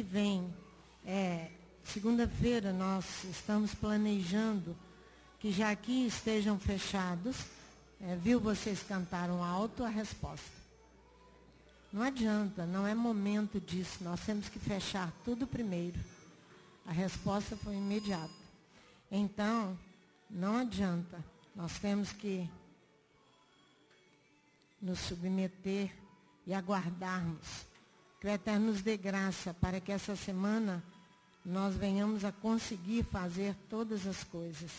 vem, segunda-feira, nós estamos planejando que já aqui estejam fechados. Viu, vocês cantaram alto a resposta. Não adianta, não é momento disso. Nós temos que fechar tudo primeiro. A resposta foi imediata. Então, não adianta. Nós temos que nos submeter e aguardarmos que o Eterno nos dê graça para que essa semana nós venhamos a conseguir fazer todas as coisas.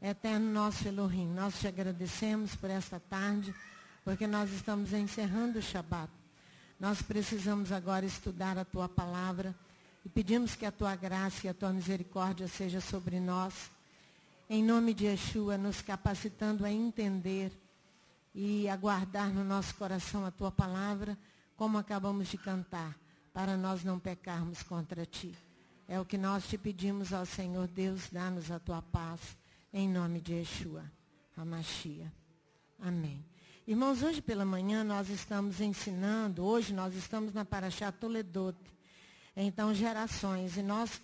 Eterno nosso Elohim, nós te agradecemos por esta tarde, porque nós estamos encerrando o Shabat. Nós precisamos agora estudar a tua palavra e pedimos que a tua graça e a tua misericórdia seja sobre nós. Em nome de Yeshua, nos capacitando a entender e a guardar no nosso coração a tua palavra, como acabamos de cantar, para nós não pecarmos contra ti. É o que nós te pedimos ao Senhor Deus, dá-nos a tua paz, em nome de Yeshua, HaMashiach. Amém. Irmãos, hoje pela manhã nós estamos ensinando, hoje nós estamos na Parashá Toledot, então gerações, e nós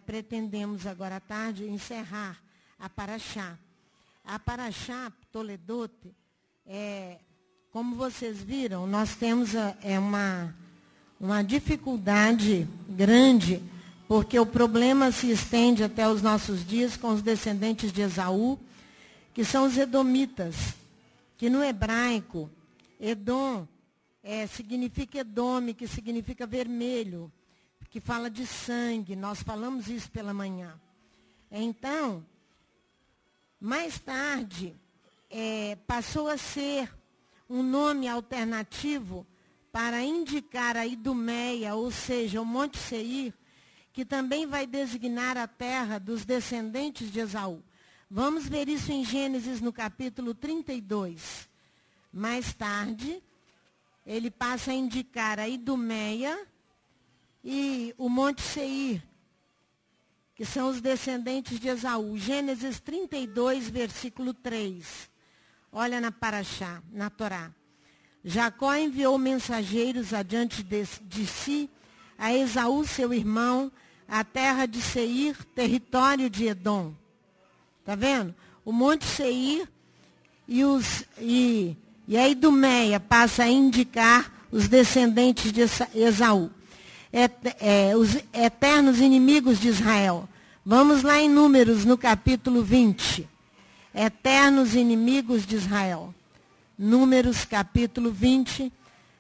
pretendemos agora à tarde encerrar a Parashá. A Parashá Toledot, como vocês viram, nós temos uma dificuldade grande, porque o problema se estende até os nossos dias com os descendentes de Esaú, que são os edomitas, que no hebraico, Edom significa Edome, que significa vermelho, que fala de sangue. Nós falamos isso pela manhã. Então, mais tarde, passou a ser um nome alternativo para indicar a Idumeia, ou seja, o Monte Seir, que também vai designar a terra dos descendentes de Esaú. Vamos ver isso em Gênesis, no capítulo 32. Mais tarde, ele passa a indicar a Idumeia e o Monte Seir, que são os descendentes de Esaú. Gênesis 32, versículo 3. Olha na Parashá, na Torá. Jacó enviou mensageiros adiante de si a Esaú, seu irmão, a terra de Seir, território de Edom. Está vendo? O Monte Seir e a Idumeia passa a indicar os descendentes de Esaú. Os eternos inimigos de Israel. Vamos lá em Números, no capítulo 20. Eternos inimigos de Israel. Números, capítulo 20,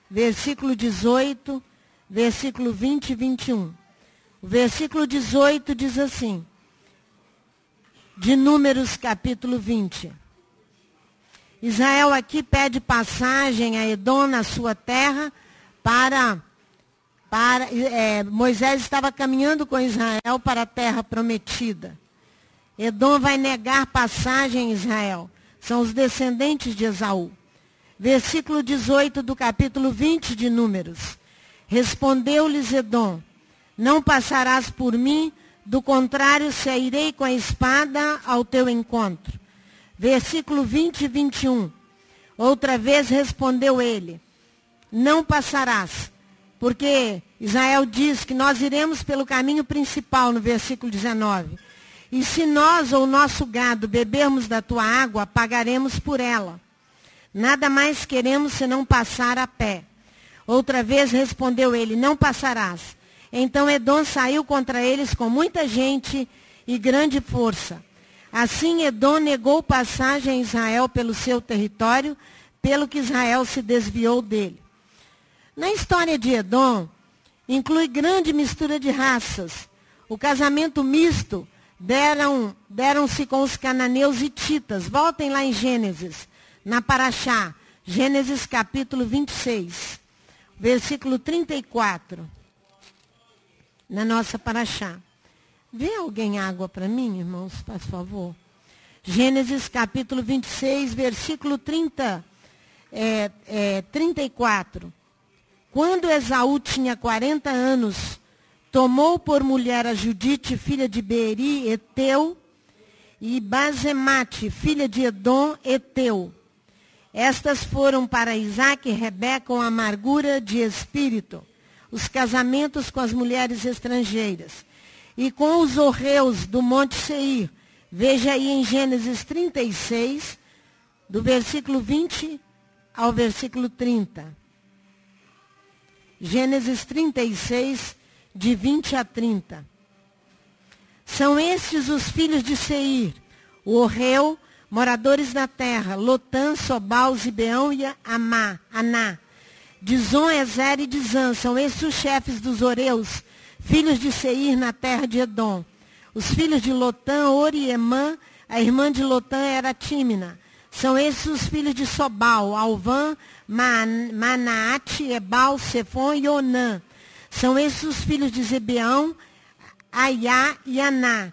versículo 18, versículo 20 e 21. O versículo 18 diz assim, de Números, capítulo 20. Israel aqui pede passagem a Edom, na sua terra, Moisés estava caminhando com Israel para a terra prometida. Edom vai negar passagem a Israel. São os descendentes de Esaú. Versículo 18 do capítulo 20 de Números. Respondeu-lhes Edom, não passarás por mim, do contrário sairei com a espada ao teu encontro. Versículo 20 e 21. Outra vez respondeu ele, não passarás, porque Israel diz que nós iremos pelo caminho principal, no versículo 19. E se nós ou nosso gado bebermos da tua água, pagaremos por ela. Nada mais queremos senão passar a pé. Outra vez respondeu ele, não passarás. Então Edom saiu contra eles com muita gente e grande força. Assim Edom negou passagem a Israel pelo seu território, pelo que Israel se desviou dele. Na história de Edom, inclui grande mistura de raças. O casamento misto deram-se com os cananeus e hititas. Voltem lá em Gênesis, na Parashá, Gênesis capítulo 26, versículo 34. Na nossa Parashá. Vê alguém água para mim, irmãos, por favor. Gênesis capítulo 26, versículo 34. Quando Esaú tinha 40 anos, tomou por mulher a Judite, filha de Beeri, Eteu, e Basemate, filha de Edom, Eteu. Estas foram para Isaque e Rebeca com amargura de espírito. os casamentos com as mulheres estrangeiras. E com os horreus do Monte Seir. Veja aí em Gênesis 36, do versículo 20 ao versículo 30. Gênesis 36, de 20 a 30. São estes os filhos de Seir, o horreu, moradores da terra, Lotã, Sobal, Zibeão e Aná. Dizon, Ezer e Dizã, são estes os chefes dos horeus, filhos de Seir na terra de Edom. Os filhos de Lotã, Ori e Emã, a irmã de Lotã era Tímina. São esses os filhos de Sobal, Alvã, Manaate, Ebal, Sefon e Onã. São esses os filhos de Zibeão, Aiá e Aná.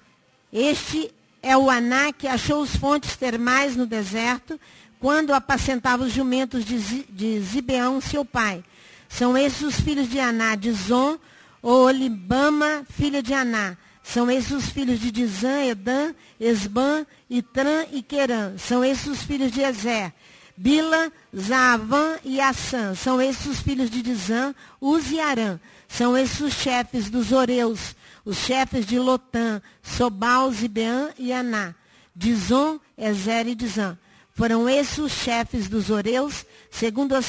Este é o Aná que achou os fontes termais no deserto, quando apacentava os jumentos de Zibeão, seu pai. São esses os filhos de Aná, Dizon, Olibama, filha de Aná. São esses os filhos de Dizã, Edã, Esbã, Itrã e Querã. São esses os filhos de Ezer, Bila, Zaavã e Assã. São esses os filhos de Dizã, Uz e Arã. São esses os chefes dos horeus, os chefes de Lotã, Sobal, Zibeã e Aná. Dizon, Ezer e Dizã. Foram esses os chefes dos horeus, segundo as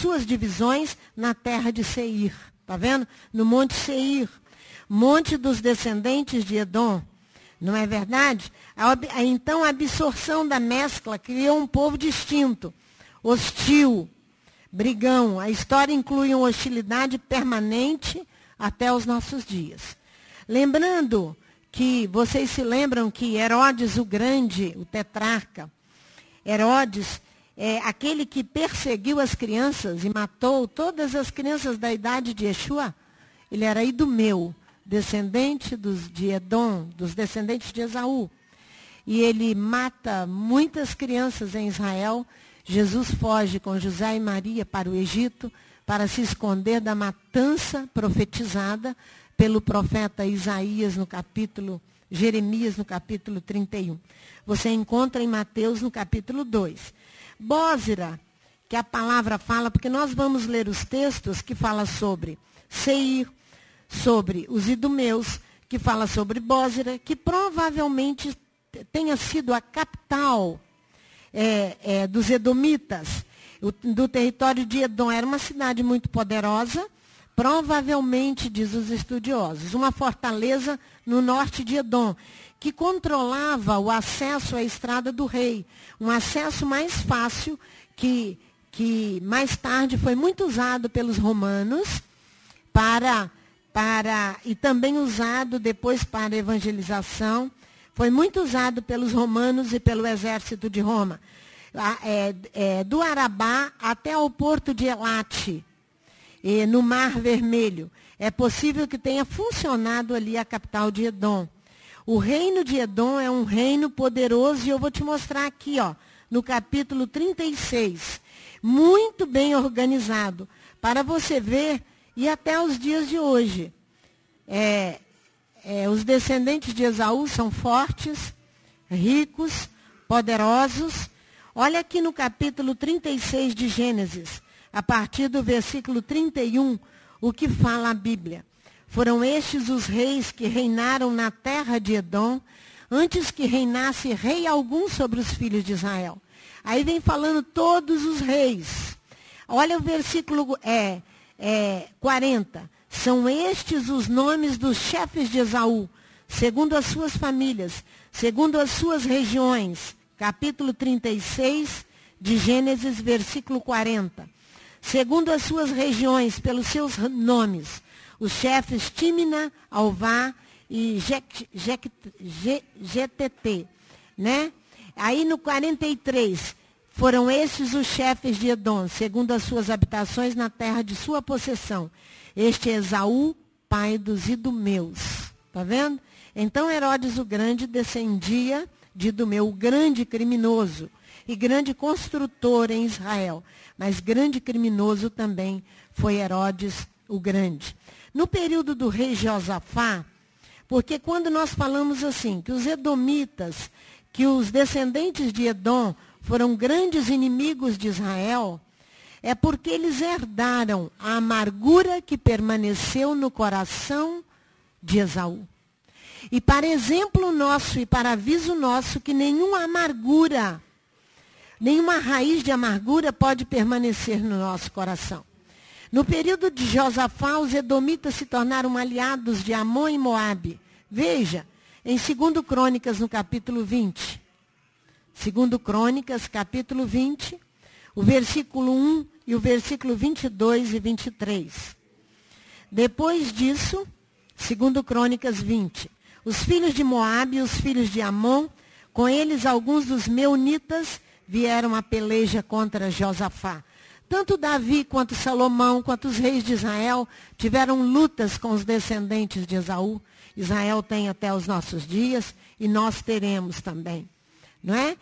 suas divisões, na terra de Seir. Está vendo? No Monte Seir, monte dos descendentes de Edom. Não é verdade? Então a absorção da mescla criou um povo distinto, hostil, brigão. A história inclui uma hostilidade permanente até os nossos dias. Lembrando que, vocês se lembram que Herodes o Grande, o tetrarca, Herodes é aquele que perseguiu as crianças e matou todas as crianças da idade de Yeshua. Ele era idumeu, descendente de Edom, dos descendentes de Esaú. E ele mata muitas crianças em Israel. Jesus foge com José e Maria para o Egito para se esconder da matança profetizada pelo profeta Jeremias no capítulo 31. Você encontra em Mateus no capítulo 2. Bósira, que a palavra fala, porque nós vamos ler os textos que fala sobre Seir, sobre os idumeus, que fala sobre Bósira, que provavelmente tenha sido a capital dos edomitas, do território de Edom. Era uma cidade muito poderosa, provavelmente, diz os estudiosos, uma fortaleza no norte de Edom, que controlava o acesso à estrada do rei, um acesso mais fácil que mais tarde foi muito usado pelos romanos e também usado depois para evangelização. Foi muito usado pelos romanos e pelo exército de Roma. Do Arabá até o porto de Elate, no Mar Vermelho. É possível que tenha funcionado ali a capital de Edom. O reino de Edom é um reino poderoso, e eu vou te mostrar aqui, no capítulo 36. Muito bem organizado, para você ver, e até os dias de hoje. Os descendentes de Esaú são fortes, ricos, poderosos. Olha aqui no capítulo 36 de Gênesis, a partir do versículo 31, o que fala a Bíblia. Foram estes os reis que reinaram na terra de Edom, antes que reinasse rei algum sobre os filhos de Israel. Aí vem falando todos os reis. Olha o versículo 40. São estes os nomes dos chefes de Esaú, segundo as suas famílias, segundo as suas regiões. Capítulo 36 de Gênesis, versículo 40. Segundo as suas regiões, pelos seus nomes. Os chefes Tímina, Alvá e GTT, né? Aí no 43, foram estes os chefes de Edom, segundo as suas habitações na terra de sua possessão. Este é Esaú, pai dos idumeus. Está vendo? Então Herodes o Grande descendia de Idumeu, o grande criminoso e grande construtor em Israel. Mas grande criminoso também foi Herodes o Grande. No período do rei Josafá, porque quando nós falamos assim, que os edomitas, que os descendentes de Edom foram grandes inimigos de Israel, é porque eles herdaram a amargura que permaneceu no coração de Esaú. E para exemplo nosso e para aviso nosso que nenhuma amargura, nenhuma raiz de amargura pode permanecer no nosso coração. No período de Josafá, os edomitas se tornaram aliados de Amon e Moabe. Veja, em 2 Crônicas, no capítulo 20. 2 Crônicas, capítulo 20, o versículo 1 e o versículo 22 e 23. Depois disso, 2 Crônicas 20, os filhos de Moabe e os filhos de Amon, com eles alguns dos meunitas, vieram a peleja contra Josafá. Tanto Davi quanto Salomão, quanto os reis de Israel, tiveram lutas com os descendentes de Esaú. Israel tem até os nossos dias e nós teremos também. Não é?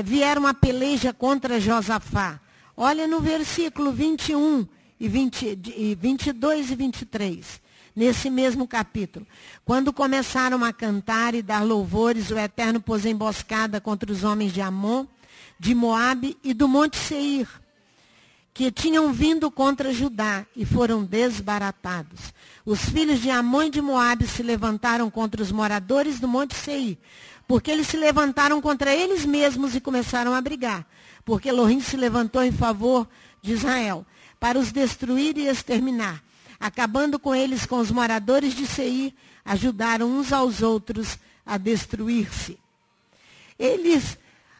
Vieram a peleja contra Josafá. Olha no versículo 21 e 22 e 23, nesse mesmo capítulo. Quando começaram a cantar e dar louvores, o Eterno pôs emboscada contra os homens de Amon, de Moabe e do Monte Seir, que tinham vindo contra Judá e foram desbaratados. Os filhos de Amon e de Moabe se levantaram contra os moradores do Monte Seir, porque eles se levantaram contra eles mesmos e começaram a brigar, porque Elohim se levantou em favor de Israel, para os destruir e exterminar. Acabando com eles, com os moradores de Seir, ajudaram uns aos outros a destruir-se. Eles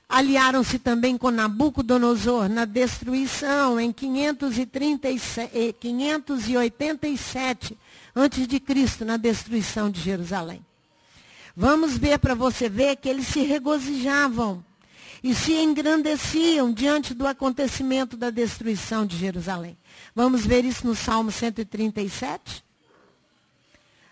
aliaram-se também com Nabucodonosor na destruição em 587 a.C., na destruição de Jerusalém. Vamos ver para você ver que eles se regozijavam e se engrandeciam diante do acontecimento da destruição de Jerusalém. Vamos ver isso no Salmo 137?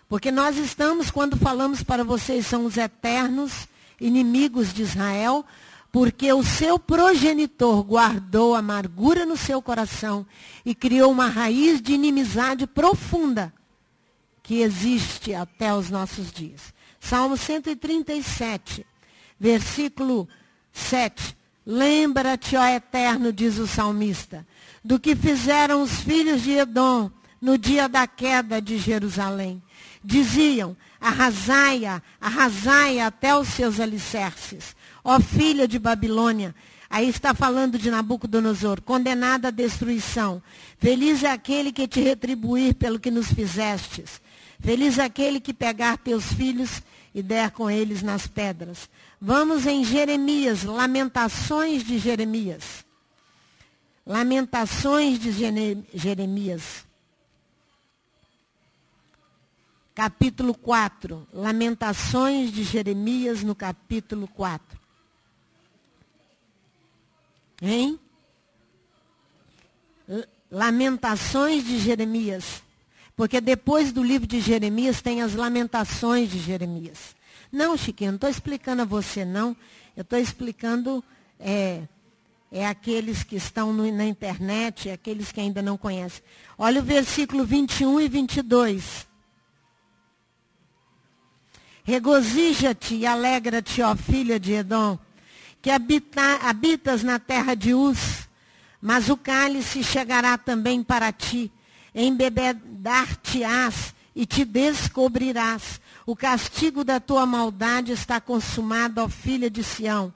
Porque nós estamos, quando falamos para vocês, são os eternos inimigos de Israel, porque o seu progenitor guardou amargura no seu coração e criou uma raiz de inimizade profunda que existe até os nossos dias. Salmo 137, versículo 7. Lembra-te, ó Eterno, diz o salmista, do que fizeram os filhos de Edom no dia da queda de Jerusalém. Diziam, arrasai-a até os seus alicerces. Ó filha de Babilônia, aí está falando de Nabucodonosor, condenada à destruição. Feliz é aquele que te retribuir pelo que nos fizestes. Feliz é aquele que pegar teus filhos e der com eles nas pedras. Vamos em Jeremias, Lamentações de Jeremias. Lamentações de Jeremias. Capítulo 4. Lamentações de Jeremias no capítulo 4. Hein? Lamentações de Jeremias. Porque depois do livro de Jeremias tem as lamentações de Jeremias. Não, Chiquinho, não estou explicando a você, não. Eu estou explicando aqueles que estão na internet, aqueles que ainda não conhecem. Olha o versículo 21 e 22. Regozija-te e alegra-te, ó filha de Edom, que habitas na terra de Uz, mas o cálice chegará também para ti, embebedar-te-ás e te descobrirás. O castigo da tua maldade está consumado, ó filha de Sião.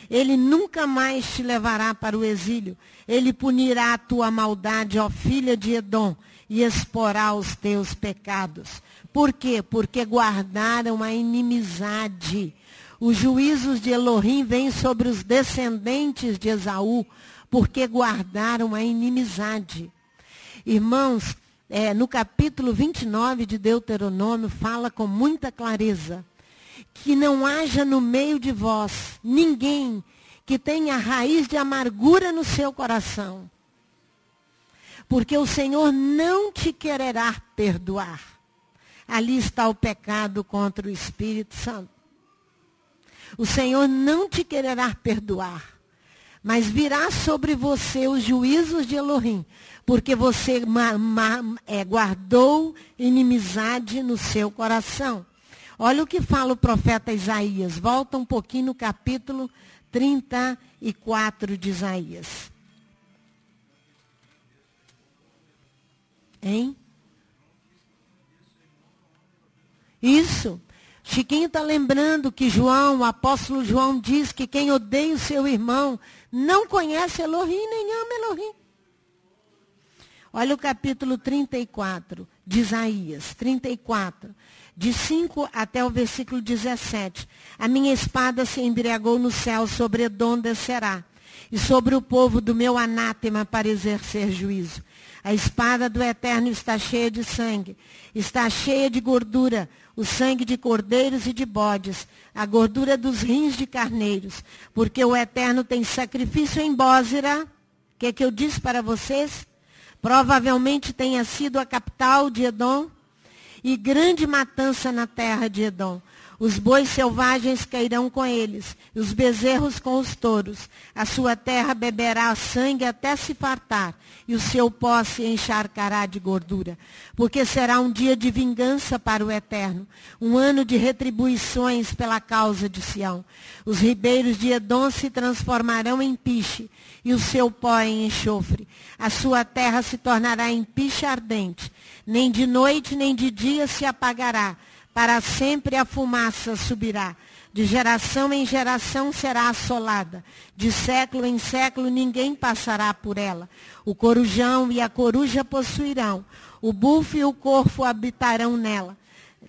Ele nunca mais te levará para o exílio. Ele punirá a tua maldade, ó filha de Edom, e exporá os teus pecados. Por quê? Porque guardaram a inimizade. Os juízos de Elohim vêm sobre os descendentes de Esaú, porque guardaram a inimizade. Irmãos, no capítulo 29 de Deuteronômio, fala com muita clareza que não haja no meio de vós ninguém que tenha raiz de amargura no seu coração, porque o Senhor não te quererá perdoar. Ali está o pecado contra o Espírito Santo. O Senhor não te quererá perdoar, mas virá sobre você os juízos de Elohim, porque você guardou inimizade no seu coração. Olha o que fala o profeta Isaías. Volta um pouquinho no capítulo 34 de Isaías. Hein? Isso. Chiquinho está lembrando que João, o apóstolo João, diz que quem odeia o seu irmão não conhece Elohim nem ama Elohim. Olha o capítulo 34 de Isaías, 34, de 5 até o versículo 17. A minha espada se embriagou no céu, sobre Edom descerá, e sobre o povo do meu anátema para exercer juízo. A espada do Eterno está cheia de sangue, está cheia de gordura, o sangue de cordeiros e de bodes, a gordura dos rins de carneiros, porque o Eterno tem sacrifício em Bósira. O que eu disse para vocês? Provavelmente tenha sido a capital de Edom, e grande matança na terra de Edom. Os bois selvagens cairão com eles, e os bezerros com os touros. A sua terra beberá sangue até se fartar, e o seu pó se encharcará de gordura. Porque será um dia de vingança para o Eterno, um ano de retribuições pela causa de Sião. Os ribeiros de Edom se transformarão em piche, e o seu pó em enxofre. A sua terra se tornará em piche ardente. Nem de noite nem de dia se apagará. Para sempre a fumaça subirá. De geração em geração será assolada. De século em século ninguém passará por ela. O corujão e a coruja possuirão. O bufo e o corvo habitarão nela.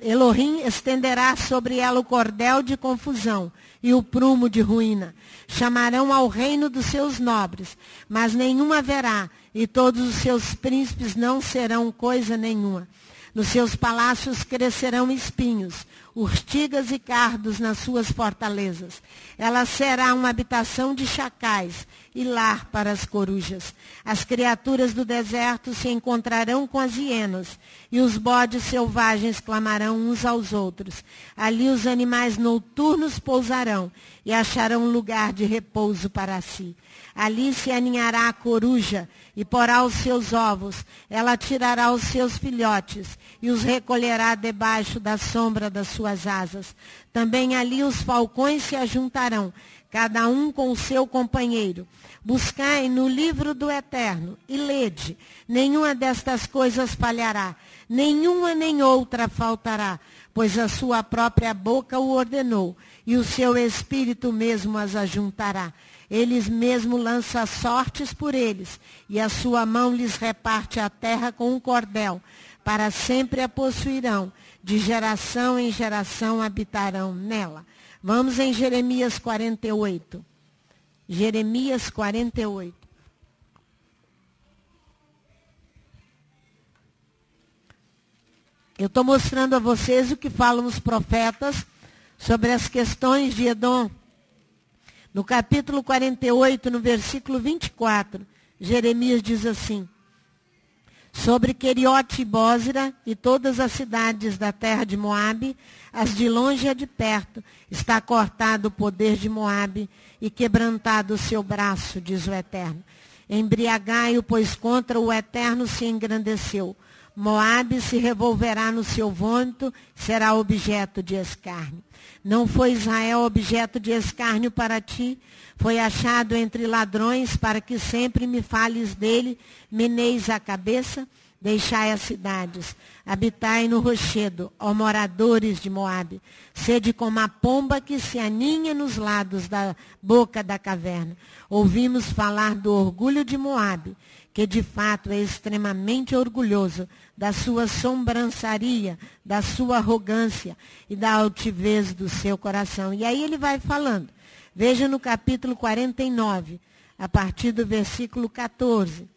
Elohim estenderá sobre ela o cordel de confusão e o prumo de ruína. Chamarão ao reino dos seus nobres, mas nenhum haverá, e todos os seus príncipes não serão coisa nenhuma. Nos seus palácios crescerão espinhos, urtigas e cardos nas suas fortalezas. Ela será uma habitação de chacais e lar para as corujas. As criaturas do deserto se encontrarão com as hienas, e os bodes selvagens clamarão uns aos outros. Ali os animais noturnos pousarão e acharão lugar de repouso para si. Ali se aninhará a coruja e porá os seus ovos. Ela tirará os seus filhotes e os recolherá debaixo da sombra das suas asas. Também ali os falcões se ajuntarão, cada um com o seu companheiro. Buscai no livro do Eterno e lede. Nenhuma destas coisas falhará, nenhuma nem outra faltará, pois a sua própria boca o ordenou, e o seu espírito mesmo as ajuntará. Eles mesmo lança sortes por eles, e a sua mão lhes reparte a terra com um cordel. Para sempre a possuirão, de geração em geração habitarão nela. Vamos em Jeremias 48. Jeremias 48. Eu estou mostrando a vocês o que falam os profetas sobre as questões de Edom. No capítulo 48, no versículo 24, Jeremias diz assim: sobre Queriote e Bósira e todas as cidades da terra de Moabe, as de longe e a de perto, está cortado o poder de Moabe e quebrantado o seu braço, diz o Eterno. Embriagai-o, pois contra o Eterno se engrandeceu. Moabe se revolverá no seu vômito, será objeto de escárnio. Não foi Israel objeto de escárnio para ti? Foi achado entre ladrões, para que sempre me fales dele, meneis a cabeça? Deixai as cidades, habitai no rochedo, ó moradores de Moabe. Sede como a pomba que se aninha nos lados da boca da caverna. Ouvimos falar do orgulho de Moabe, que de fato é extremamente orgulhoso, da sua sobrançaria, da sua arrogância e da altivez do seu coração. E aí ele vai falando. Veja no capítulo 49, a partir do versículo 14.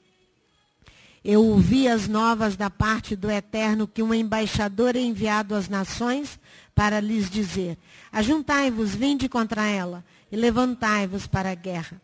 Eu ouvi as novas da parte do Eterno, que um embaixador é enviado às nações para lhes dizer: ajuntai-vos, vinde contra ela, e levantai-vos para a guerra.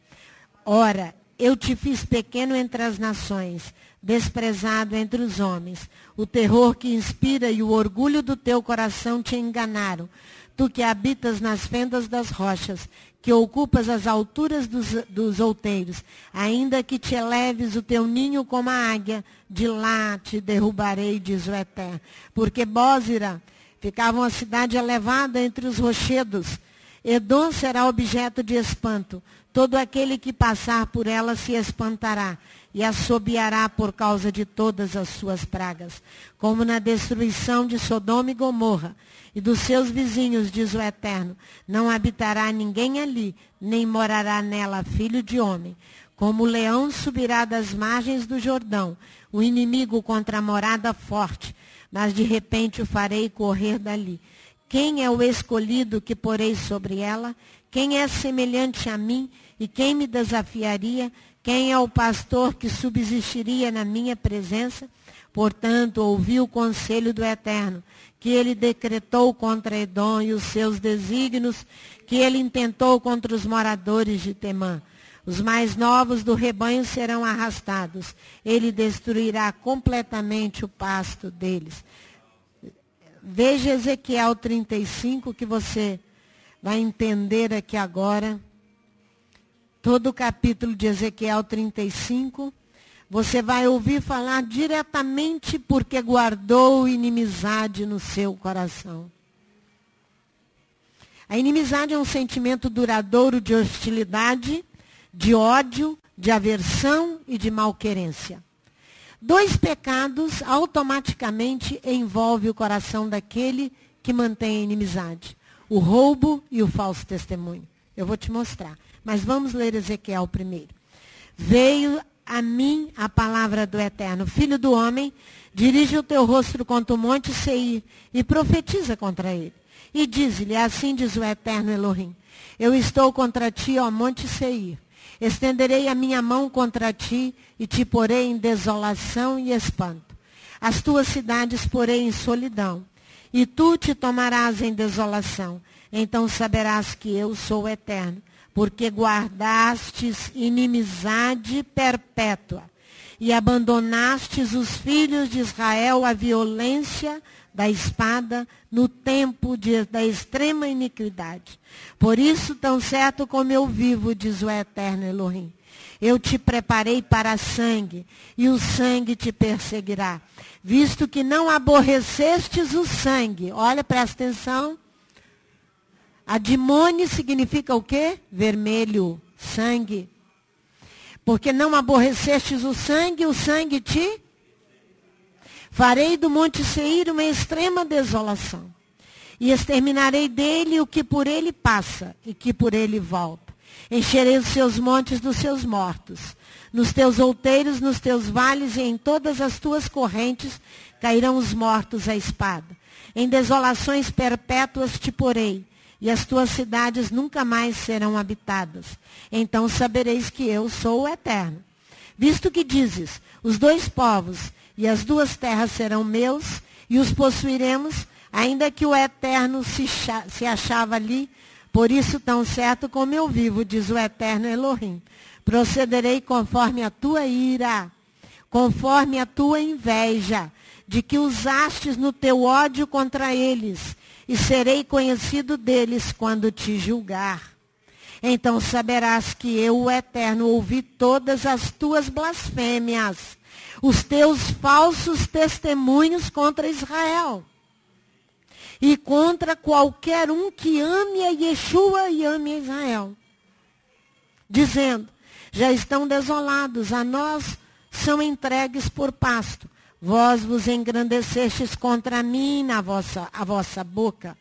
Ora, eu te fiz pequeno entre as nações, desprezado entre os homens. O terror que inspira e o orgulho do teu coração te enganaram. Tu que habitas nas fendas das rochas, que ocupas as alturas dos outeiros, ainda que te eleves o teu ninho como a águia, de lá te derrubarei, diz o Eterno. Porque Bósira ficava uma cidade elevada entre os rochedos, Edom será objeto de espanto. Todo aquele que passar por ela se espantará e assobiará por causa de todas as suas pragas. Como na destruição de Sodoma e Gomorra e dos seus vizinhos, diz o Eterno, não habitará ninguém ali, nem morará nela filho de homem. Como o leão subirá das margens do Jordão, o inimigo contra a morada forte, mas de repente o farei correr dali. Quem é o escolhido que porei sobre ela? Quem é semelhante a mim e quem me desafiaria? Quem é o pastor que subsistiria na minha presença? Portanto, ouvi o conselho do Eterno, que ele decretou contra Edom e os seus desígnios, que ele intentou contra os moradores de Temã. Os mais novos do rebanho serão arrastados. Ele destruirá completamente o pasto deles. Veja Ezequiel 35, que você vai entender aqui agora. Todo o capítulo de Ezequiel 35, você vai ouvir falar diretamente porque guardou inimizade no seu coração. A inimizade é um sentimento duradouro de hostilidade, de ódio, de aversão e de malquerência. 2 pecados automaticamente envolvem o coração daquele que mantém a inimizade. O roubo e o falso testemunho. Eu vou te mostrar. Mas vamos ler Ezequiel primeiro. Veio a mim a palavra do Eterno. Filho do homem, dirige o teu rosto contra o monte Seir e profetiza contra ele. E diz-lhe, assim diz o Eterno Elohim, eu estou contra ti, ó monte Seir. Estenderei a minha mão contra ti e te porei em desolação e espanto. As tuas cidades porei em solidão, e tu te tomarás em desolação. Então saberás que eu sou o Eterno, porque guardastes inimizade perpétua e abandonastes os filhos de Israel à violência da espada no tempo da extrema iniquidade. Por isso, tão certo como eu vivo, diz o Eterno Elohim, eu te preparei para sangue, e o sangue te perseguirá. Visto que não aborrecestes o sangue, olha, presta atenção. Adimone significa o quê? Vermelho, sangue. Porque não aborrecestes o sangue te farei do monte Seir uma extrema desolação. E exterminarei dele o que por ele passa e que por ele volta. Encherei os seus montes dos seus mortos. Nos teus outeiros, nos teus vales e em todas as tuas correntes cairão os mortos à espada. Em desolações perpétuas te porei, e as tuas cidades nunca mais serão habitadas. Então sabereis que eu sou o Eterno. Visto que dizes, os 2 povos e as 2 terras serão meus, e os possuiremos, ainda que o Eterno se achava ali, por isso tão certo como eu vivo, diz o Eterno Elohim. Procederei conforme a tua ira, conforme a tua inveja, de que usastes no teu ódio contra eles, e serei conhecido deles quando te julgar. Então saberás que eu, o Eterno, ouvi todas as tuas blasfêmias, os teus falsos testemunhos contra Israel, e contra qualquer um que ame a Yeshua e ame a Israel, dizendo, já estão desolados, a nós são entregues por pasto. Vós vos engrandecestes contra mim a vossa boca,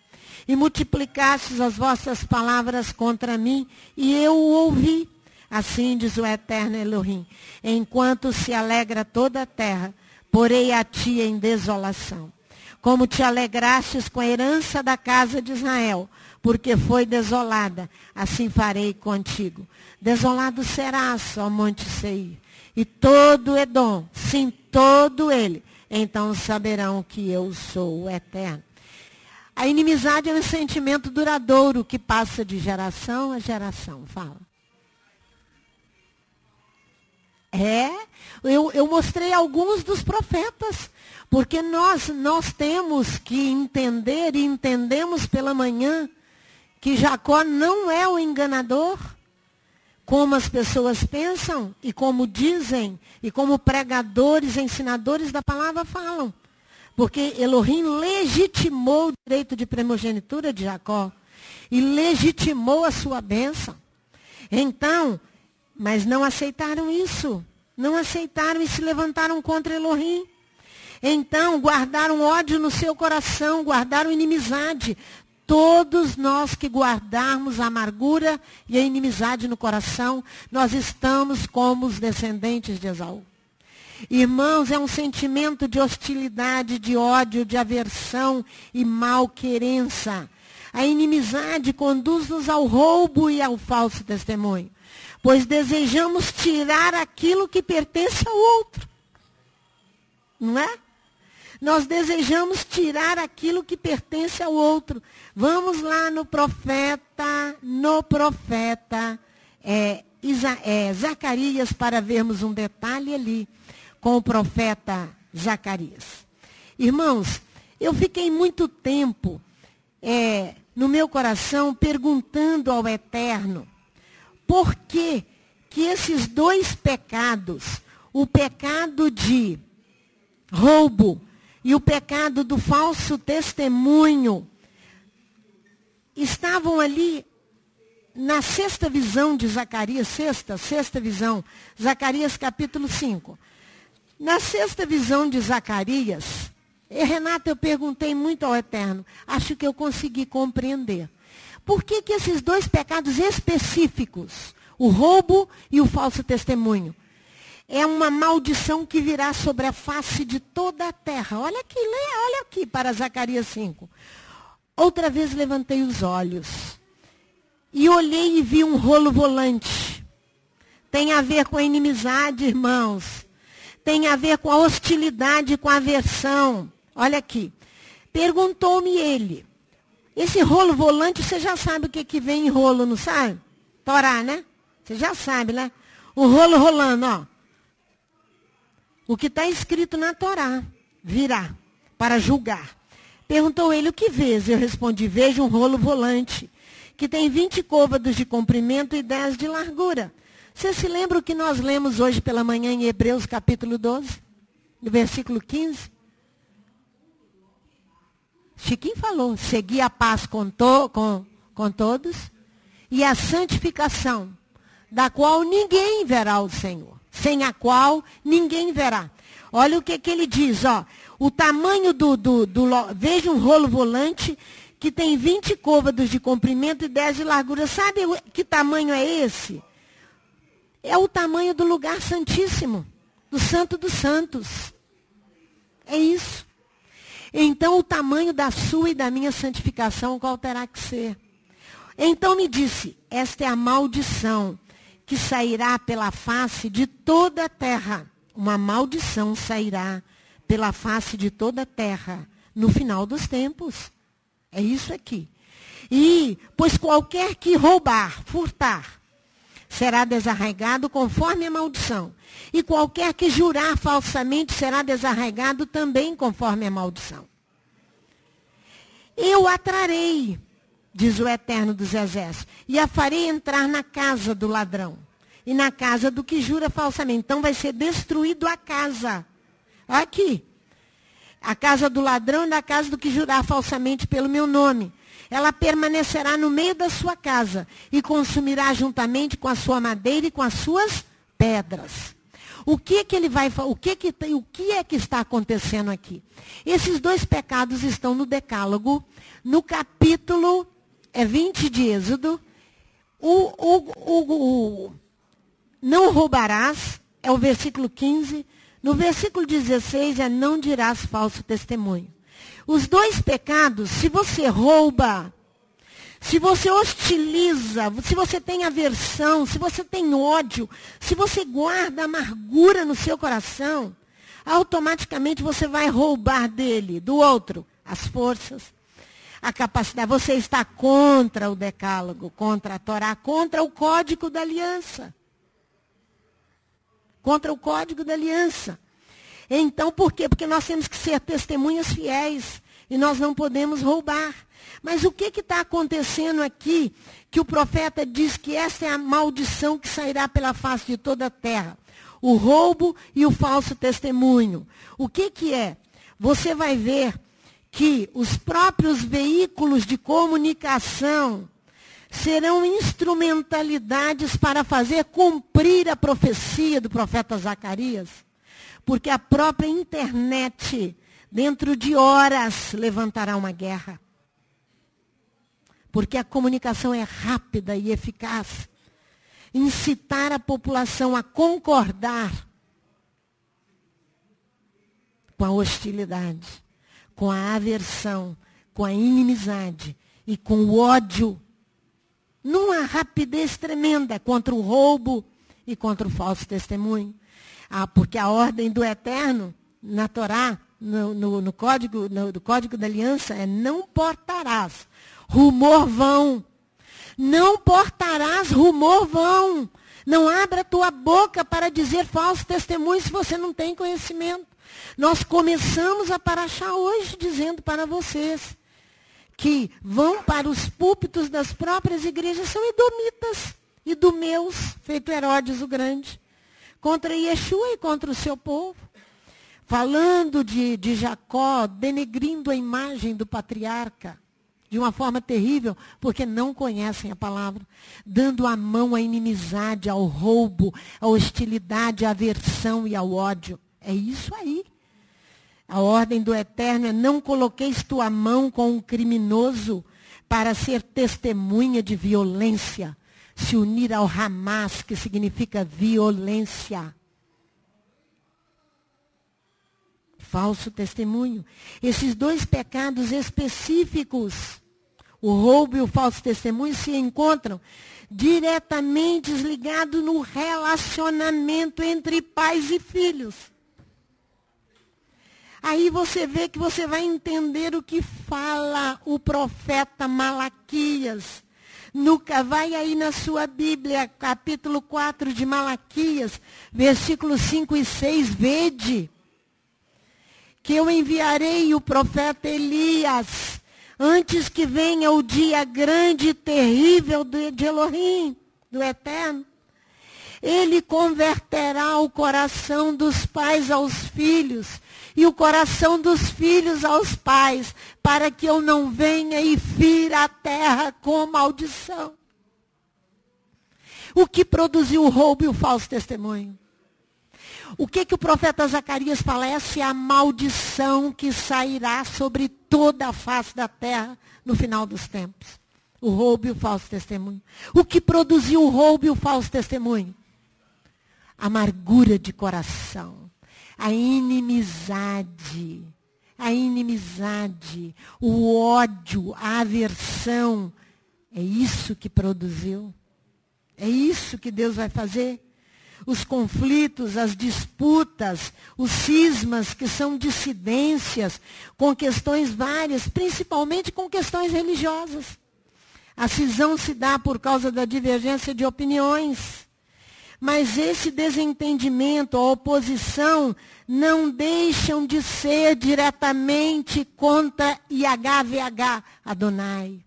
e multiplicastes as vossas palavras contra mim, e eu o ouvi. Assim diz o Eterno Elohim, enquanto se alegra toda a terra, porei a ti em desolação. Como te alegrastes com a herança da casa de Israel, porque foi desolada, assim farei contigo. Desolado serás, ó monte Seir, e todo Edom, sim, todo ele, então saberão que eu sou o Eterno. A inimizade é um sentimento duradouro que passa de geração a geração. Fala. Eu mostrei alguns dos profetas, porque nós temos que entender, e entendemos pela manhã, que Jacó não é o enganador, como as pessoas pensam, e como dizem, e como pregadores, ensinadores da palavra falam. Porque Elohim legitimou o direito de primogenitura de Jacó. e legitimou a sua bênção. Então, mas não aceitaram isso. Não aceitaram e se levantaram contra Elohim. Então, guardaram ódio no seu coração, guardaram inimizade. Todos nós que guardarmos a amargura e a inimizade no coração, nós estamos como os descendentes de Esaú. Irmãos, é um sentimento de hostilidade, de ódio, de aversão e malquerença. A inimizade conduz-nos ao roubo e ao falso testemunho, pois desejamos tirar aquilo que pertence ao outro. Não é? Nós desejamos tirar aquilo que pertence ao outro. Vamos lá no profeta Zacarias, para vermos um detalhe ali com o profeta Zacarias. Irmãos, eu fiquei muito tempo no meu coração perguntando ao Eterno por que esses dois pecados, o pecado de roubo e o pecado do falso testemunho, estavam ali na sexta visão de Zacarias, sexta visão, Zacarias capítulo 5. Na sexta visão de Zacarias, Renata, eu perguntei muito ao Eterno, acho que eu consegui compreender. Por que esses dois pecados específicos, o roubo e o falso testemunho, é uma maldição que virá sobre a face de toda a terra? Olha aqui para Zacarias 5. Outra vez levantei os olhos e olhei e vi um rolo volante. Tem a ver com a inimizade, irmãos. Tem a ver com a hostilidade, com a aversão. Olha aqui. Perguntou-me ele. Esse rolo volante, você já sabe o que vem em rolo, não sabe? Torá, né? Você já sabe, né? O rolo rolando, ó. O que está escrito na Torá virá para julgar. Perguntou ele, o que vês? Eu respondi, vejo um rolo volante, que tem 20 côvados de comprimento e 10 de largura. Você se lembra o que nós lemos hoje pela manhã em Hebreus capítulo 12? No versículo 15? Chiquinho falou, segui a paz com todos e a santificação, da qual ninguém verá o Senhor. Sem a qual ninguém verá. Olha o que ele diz, ó. O tamanho veja um rolo volante que tem 20 côvados de comprimento e 10 de largura. Sabe que tamanho é esse? É o tamanho do lugar santíssimo, do Santo dos Santos. É isso. Então, o tamanho da sua e da minha santificação, qual terá que ser? Então me disse, esta é a maldição que sairá pela face de toda a terra. Uma maldição sairá pela face de toda a terra no final dos tempos. É isso aqui. Pois qualquer que roubar, furtar, será desarraigado conforme a maldição. E qualquer que jurar falsamente será desarraigado também conforme a maldição. Eu a trarei, diz o Eterno dos Exércitos, e a farei entrar na casa do ladrão e na casa do que jura falsamente. Então vai ser destruído a casa. Aqui. A casa do ladrão e da casa do que jurar falsamente pelo meu nome. Ela permanecerá no meio da sua casa e consumirá juntamente com a sua madeira e com as suas pedras. O que é que está acontecendo aqui? Esses dois pecados estão no Decálogo, no capítulo 20 de Êxodo. Não roubarás, é o versículo 15. No versículo 16 é não dirás falso testemunho. Os dois pecados, se você rouba, se você hostiliza, se você tem aversão, se você tem ódio, se você guarda amargura no seu coração, automaticamente você vai roubar dele, do outro, as forças, a capacidade. Você está contra o Decálogo, contra a Torá, contra o Código da Aliança. Contra o Código da Aliança. Então, por quê? Porque nós temos que ser testemunhas fiéis e nós não podemos roubar. Mas o que está acontecendo aqui, que o profeta diz que essa é a maldição que sairá pela face de toda a terra? O roubo e o falso testemunho. O que é? Você vai ver que os próprios veículos de comunicação serão instrumentalidades para fazer cumprir a profecia do profeta Zacarias, porque a própria internet, dentro de horas, levantará uma guerra. Porque a comunicação é rápida e eficaz. Incitar a população a concordar com a hostilidade, com a aversão, com a inimizade e com o ódio, numa rapidez tremenda contra o roubo e contra o falso testemunho. Porque a ordem do Eterno, na Torá, no código da aliança, é não portarás rumor vão. Não portarás rumor vão. Não abra a tua boca para dizer falso testemunho se você não tem conhecimento. Nós começamos a paraxá hoje dizendo para vocês que vão para os púlpitos das próprias igrejas, são edomitas, idumeus, feito Herodes o Grande, contra Yeshua e contra o seu povo, falando de Jacó, denegrindo a imagem do patriarca, de uma forma terrível, porque não conhecem a palavra, dando a mão à inimizade, ao roubo, à hostilidade, à aversão e ao ódio. É isso aí. A ordem do Eterno é: não coloqueis tua mão com um criminoso para ser testemunha de violência, se unir ao Hamas, que significa violência. Falso testemunho. Esses dois pecados específicos, o roubo e o falso testemunho, se encontram diretamente ligados no relacionamento entre pais e filhos. Aí você vê que você vai entender o que fala o profeta Malaquias. Vai aí na sua Bíblia, capítulo 4 de Malaquias, versículos 5 e 6, vede que eu enviarei o profeta Elias, antes que venha o dia grande e terrível de Elohim, do Eterno. Ele converterá o coração dos pais aos filhos e o coração dos filhos aos pais, para que eu não venha e fira a terra com maldição. O que produziu o roubo e o falso testemunho? O que o profeta Zacarias fala? Essa é a maldição que sairá sobre toda a face da terra no final dos tempos. O roubo e o falso testemunho. O que produziu o roubo e o falso testemunho? Amargura de coração, a inimizade, o ódio, a aversão. É isso que produziu. É isso que Deus vai fazer. Os conflitos, as disputas, os cismas, que são dissidências com questões várias, principalmente com questões religiosas. A cisão se dá por causa da divergência de opiniões. Mas esse desentendimento, a oposição, não deixam de ser diretamente contra YHWH, Adonai.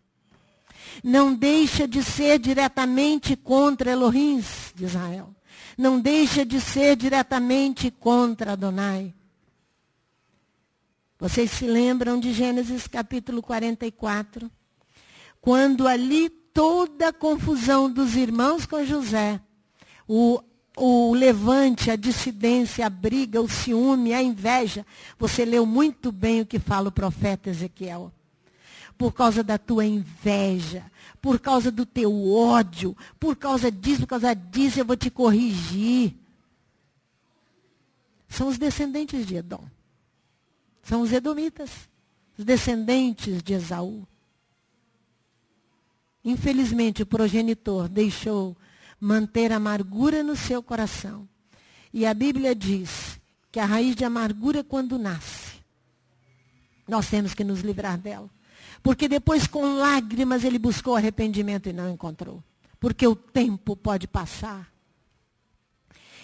Não deixa de ser diretamente contra Elohim de Israel. Não deixa de ser diretamente contra Adonai. Vocês se lembram de Gênesis capítulo 44? Quando ali toda a confusão dos irmãos com José, o levante, a dissidência, a briga, o ciúme, a inveja. Você leu muito bem o que fala o profeta Ezequiel. Por causa da tua inveja, por causa do teu ódio, por causa disso, eu vou te corrigir. São os descendentes de Edom. São os edomitas, os descendentes de Esaú. Infelizmente, o progenitor deixou manter amargura no seu coração. E a Bíblia diz que a raiz de amargura, quando nasce, nós temos que nos livrar dela. Porque depois, com lágrimas, ele buscou arrependimento e não encontrou. Porque o tempo pode passar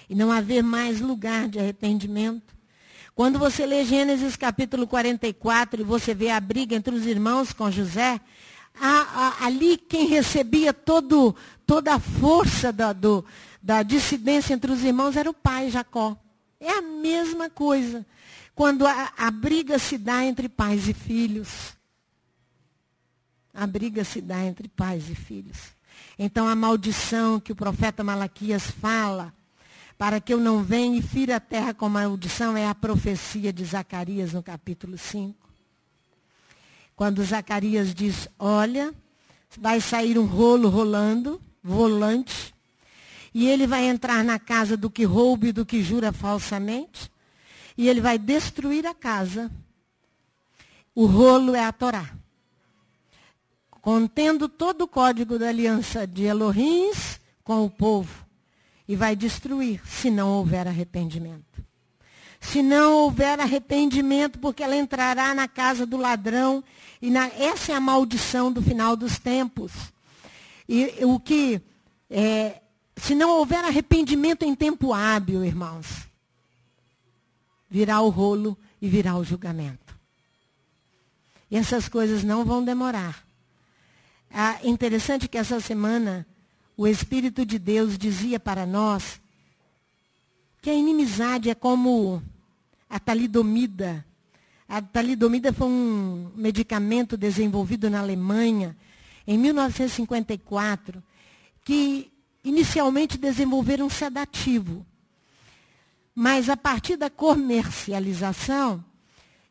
e não haver mais lugar de arrependimento. Quando você lê Gênesis capítulo 44 e você vê a briga entre os irmãos com José, ali quem recebia toda a força da dissidência entre os irmãos era o pai, Jacó. É a mesma coisa quando a briga se dá entre pais e filhos. a briga se dá entre pais e filhos. Então a maldição que o profeta Malaquias fala, para que eu não venha e fira a terra com maldição, é a profecia de Zacarias no capítulo 5. Quando Zacarias diz, olha, vai sair um rolo rolando, volante, e ele vai entrar na casa do que rouba e do que jura falsamente, e ele vai destruir a casa. O rolo é a Torá, contendo todo o código da aliança de Elohim com o povo, e vai destruir, se não houver arrependimento. Se não houver arrependimento, porque ela entrará na casa do ladrão, e essa é a maldição do final dos tempos. E se não houver arrependimento em tempo hábil, irmãos, virá o rolo e virá o julgamento. E essas coisas não vão demorar. É interessante que essa semana o Espírito de Deus dizia para nós que a inimizade é como a talidomida. A talidomida foi um medicamento desenvolvido na Alemanha em 1954, que inicialmente desenvolveram um sedativo. Mas a partir da comercialização,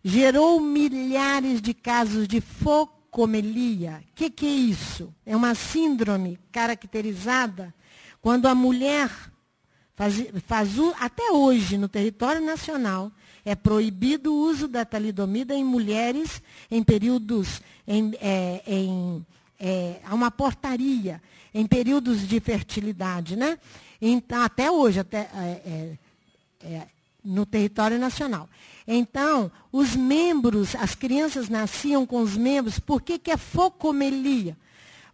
gerou milhares de casos de focomelia. O que é isso? É uma síndrome caracterizada quando a mulher até hoje no território nacional, é proibido o uso da talidomida em mulheres em períodos, há uma portaria, em períodos de fertilidade, né? Então, até hoje, no território nacional. Então, os membros, as crianças nasciam com os membros, por que é focomelia?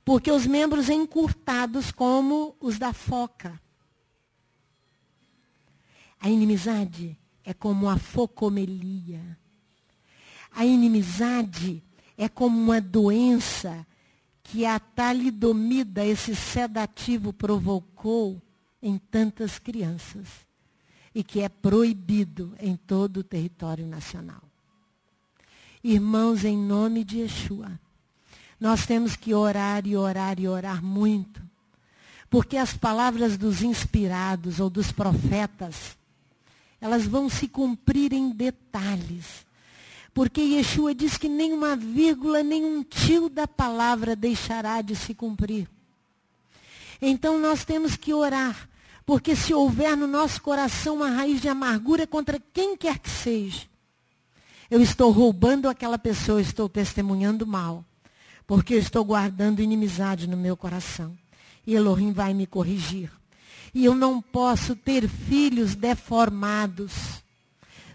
Porque os membros encurtados como os da foca. A inimizade é como a focomelia. A inimizade é como uma doença que a talidomida, esse sedativo, provocou em tantas crianças e que é proibido em todo o território nacional. Irmãos, em nome de Yeshua, nós temos que orar e orar e orar muito, porque as palavras dos inspirados ou dos profetas, elas vão se cumprir em detalhes. Porque Yeshua diz que nem uma vírgula, nem um tio da palavra deixará de se cumprir. Então nós temos que orar. Porque se houver no nosso coração uma raiz de amargura contra quem quer que seja, eu estou roubando aquela pessoa, estou testemunhando mal. Porque eu estou guardando inimizade no meu coração. E Elohim vai me corrigir. E eu não posso ter filhos deformados.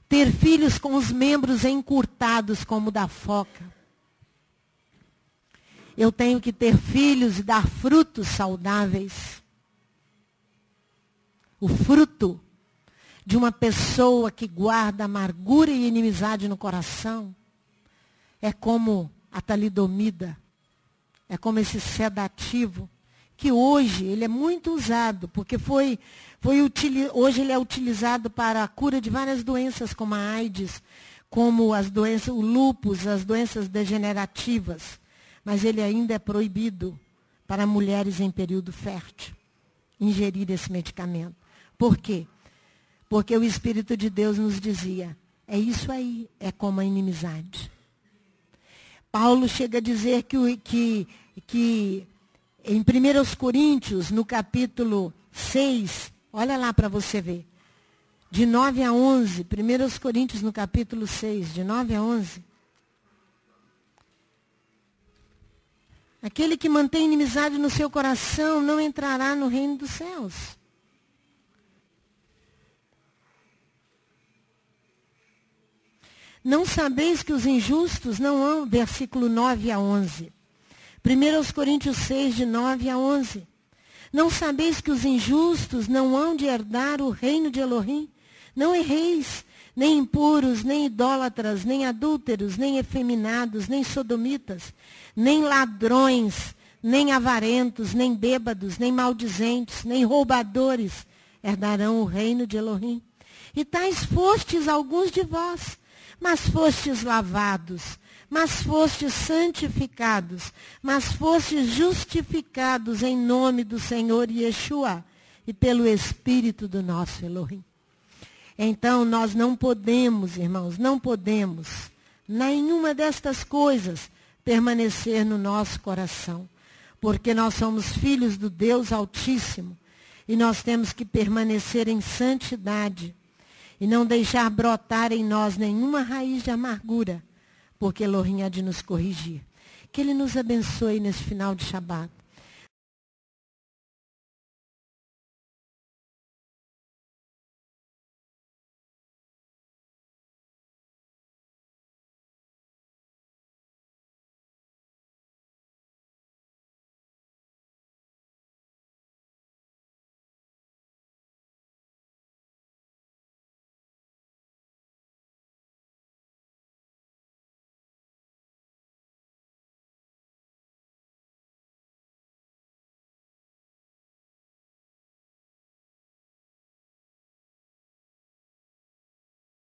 Ter filhos com os membros encurtados como o da foca. Eu tenho que ter filhos e dar frutos saudáveis. O fruto de uma pessoa que guarda amargura e inimizade no coração é como a talidomida, é como esse sedativo, que hoje ele é muito usado, porque hoje ele é utilizado para a cura de várias doenças, como a AIDS, como as doenças, o lúpus, as doenças degenerativas. Mas ele ainda é proibido para mulheres em período fértil ingerir esse medicamento. Por quê? Porque o Espírito de Deus nos dizia, é isso aí, é como a inimizade. Paulo chega a dizer que em 1 Coríntios, no capítulo 6, olha lá para você ver, de 9 a 11, 1 Coríntios no capítulo 6, de 9 a 11. Aquele que mantém inimizade no seu coração não entrará no reino dos céus. Não sabeis que os injustos não hão, versículo 9 a 11. 1 Coríntios 6, de 9 a 11. Não sabeis que os injustos não hão de herdar o reino de Elohim? Não erreis, nem impuros, nem idólatras, nem adúlteros, nem efeminados, nem sodomitas, nem ladrões, nem avarentos, nem bêbados, nem maldizentes, nem roubadores herdarão o reino de Elohim. E tais fostes alguns de vós, mas fostes lavados, mas fostes santificados, mas fostes justificados em nome do Senhor Yeshua e pelo Espírito do nosso Elohim. Então, nós não podemos, irmãos, não podemos, nenhuma destas coisas, permanecer no nosso coração, porque nós somos filhos do Deus Altíssimo e nós temos que permanecer em santidade e não deixar brotar em nós nenhuma raiz de amargura, porque Elohim há de nos corrigir. Que Ele nos abençoe nesse final de Shabat.